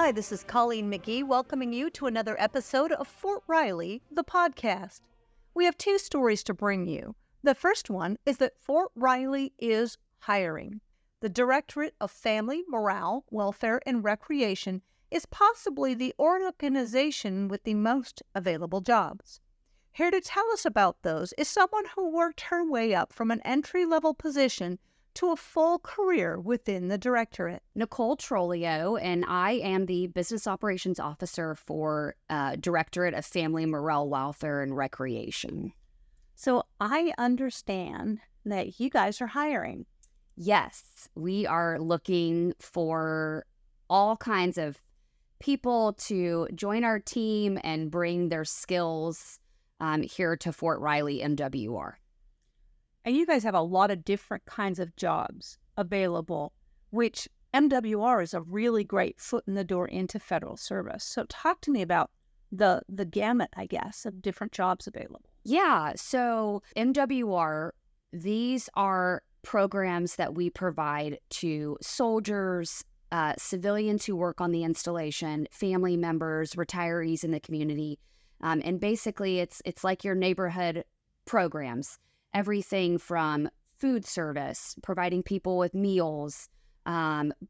Hi, this is Colleen McGee welcoming you to another episode of Fort Riley, the podcast. We have two stories to bring you. The first one is that Fort Riley is hiring. The Directorate of Family Morale, Welfare, and Recreation is possibly the organization with the most available jobs. Here to tell us about those is someone who worked her way up from an entry-level position to a full career within the Directorate. Nicole Trolio, and I am the Business Operations Officer for Directorate of Family Morale, Welfare, and Recreation. So I understand that you guys are hiring. Yes, we are looking for all kinds of people to join our team and bring their skills here to Fort Riley MWR. And you guys have a lot of different kinds of jobs available, which MWR is a really great foot in the door into federal service. So talk to me about the gamut, I guess, of different jobs available. Yeah, so MWR, these are programs that we provide to soldiers, civilians who work on the installation, family members, retirees in the community. And basically, it's like your neighborhood programs. Everything from food service, providing people with meals,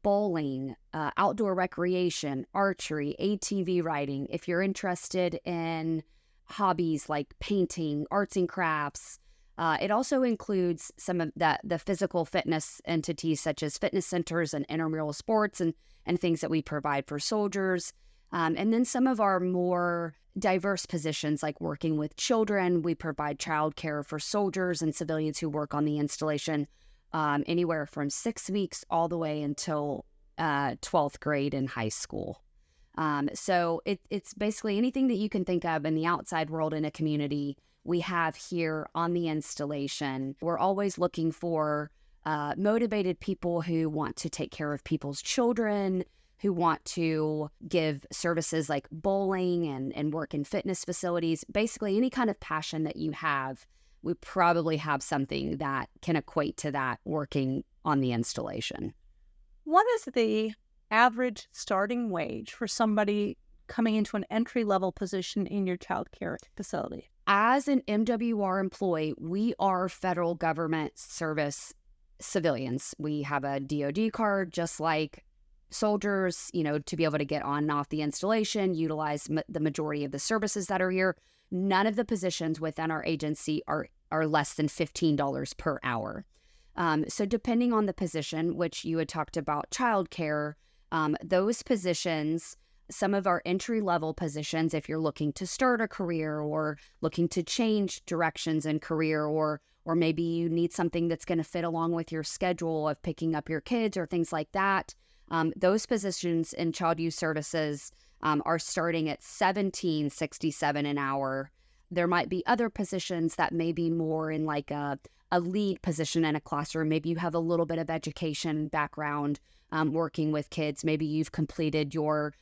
bowling, outdoor recreation, archery, ATV riding. If you're interested in hobbies like painting, arts and crafts, it also includes some of the physical fitness entities such as fitness centers and intramural sports and things that we provide for soldiers. And then some of our more diverse positions like working with children. We provide childcare for soldiers and civilians who work on the installation anywhere from 6 weeks all the way until 12th grade in high school. So it's basically anything that you can think of in the outside world in a community we have here on the installation. We're always looking for motivated people who want to take care of people's children, who want to give services like bowling and work in fitness facilities. Basically, any kind of passion that you have, we probably have something that can equate to that working on the installation. What is the average starting wage for somebody coming into an entry-level position in your child care facility? As an MWR employee, we are federal government service civilians. We have a DoD card, just like soldiers, to be able to get on and off the installation, utilize the majority of the services that are here. None of the positions within our agency are less than $15 per hour. So depending on the position, which you had talked about childcare, those positions, some of our entry-level positions, if you're looking to start a career or looking to change directions in career, or maybe you need something that's going to fit along with your schedule of picking up your kids or things like that, those positions in child youth services are starting at $17.67 an hour. There might be other positions that may be more in like a lead position in a classroom. Maybe you have a little bit of education background working with kids. Maybe you've completed your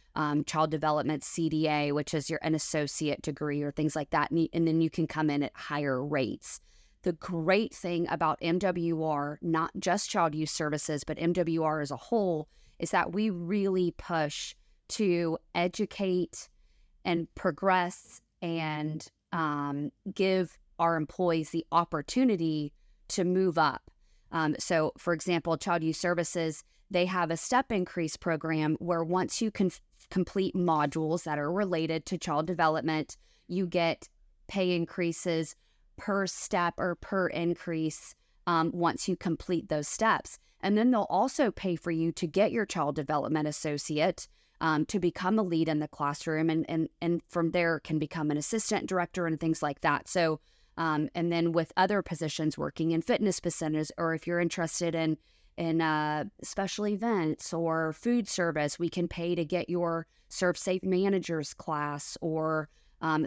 child development CDA, which is an associate degree or things like that. And then you can come in at higher rates. The great thing about MWR, not just child youth services, but MWR as a whole, is that we really push to educate and progress and give our employees the opportunity to move up. So, for example, child youth services, they have a step increase program where once you can complete modules that are related to child development, you get pay increases per step or per increase once you complete those steps. And then they'll also pay for you to get your child development associate to become a lead in the classroom, and from there can become an assistant director and things like that. So, and then with other positions working in fitness facilities, or if you're interested in special events or food service, we can pay to get your Serve Safe Managers class, or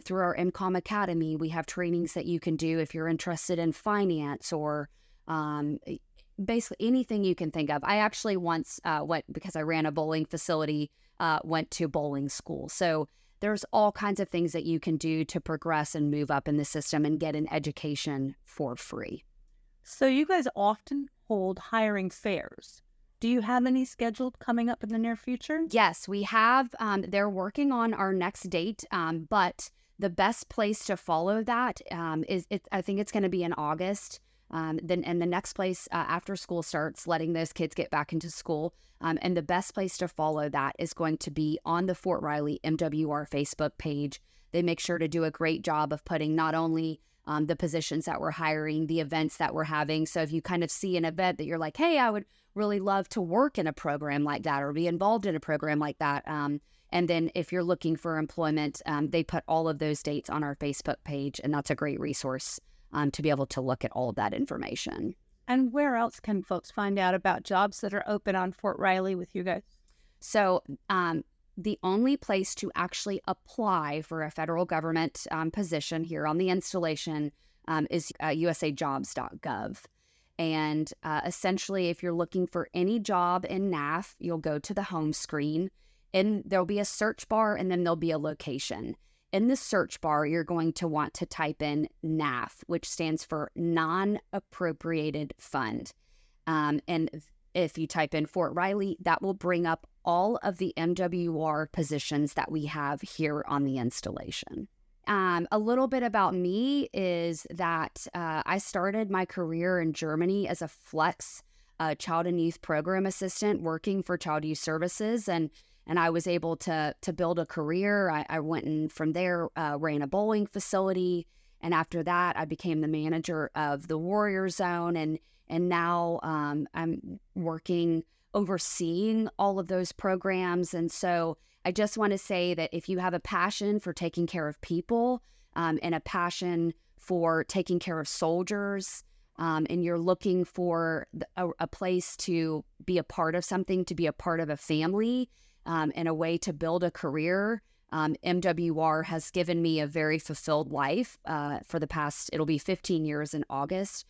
through our MCOM Academy, we have trainings that you can do if you're interested in finance or basically anything you can think of. I actually once went, because I ran a bowling facility, went to bowling school. So there's all kinds of things that you can do to progress and move up in the system and get an education for free. So you guys often hold hiring fairs. Do you have any scheduled coming up in the near future? Yes, we have. They're working on our next date, but the best place to follow that I think it's going to be in August. And the next place after school starts, letting those kids get back into school. And the best place to follow that is going to be on the Fort Riley MWR Facebook page. They make sure to do a great job of putting not only the positions that we're hiring, the events that we're having. So if you kind of see an event that you're like, hey, I would really love to work in a program like that or be involved in a program like that. And then if you're looking for employment, they put all of those dates on our Facebook page. And that's a great resource to be able to look at all of that information. And where else can folks find out about jobs that are open on Fort Riley with you guys? So the only place to actually apply for a federal government position here on the installation is usajobs.gov. And essentially, if you're looking for any job in NAF, you'll go to the home screen and there'll be a search bar and then there'll be a location. In the search bar, you're going to want to type in NAF, which stands for Non-Appropriated Fund. And if you type in Fort Riley, that will bring up all of the MWR positions that we have here on the installation. A little bit about me is that I started my career in Germany as a flex child and youth program assistant working for Child Youth Services. And I was able to build a career. I went and from there ran a bowling facility. And after that, I became the manager of the Warrior Zone. And now I'm working overseeing all of those programs. And so I just want to say that if you have a passion for taking care of people and a passion for taking care of soldiers, and you're looking for a place to be a part of something, to be a part of a family, and a way to build a career, MWR has given me a very fulfilled life for the past, it'll be 15 years in August.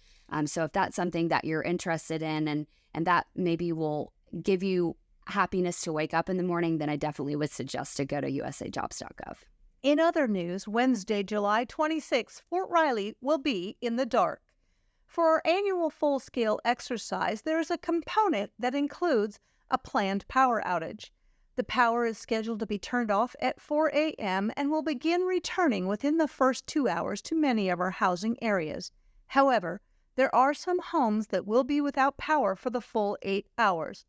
So if that's something that you're interested in and that maybe will give you happiness to wake up in the morning, then I definitely would suggest to go to usajobs.gov. In other news, Wednesday, July 26th, Fort Riley will be in the dark. For our annual full-scale exercise, there is a component that includes a planned power outage. The power is scheduled to be turned off at 4 a.m. and will begin returning within the first 2 hours to many of our housing areas. However, there are some homes that will be without power for the full 8 hours.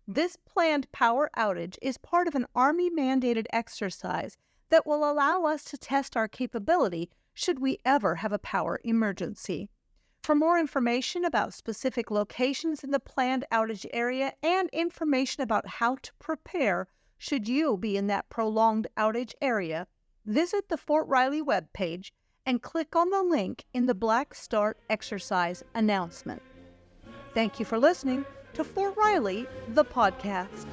This planned power outage is part of an Army-mandated exercise that will allow us to test our capability should we ever have a power emergency. For more information about specific locations in the planned outage area and information about how to prepare should you be in that prolonged outage area, visit the Fort Riley webpage and click on the link in the Black Start exercise announcement. Thank you for listening to Fort Riley, the podcast.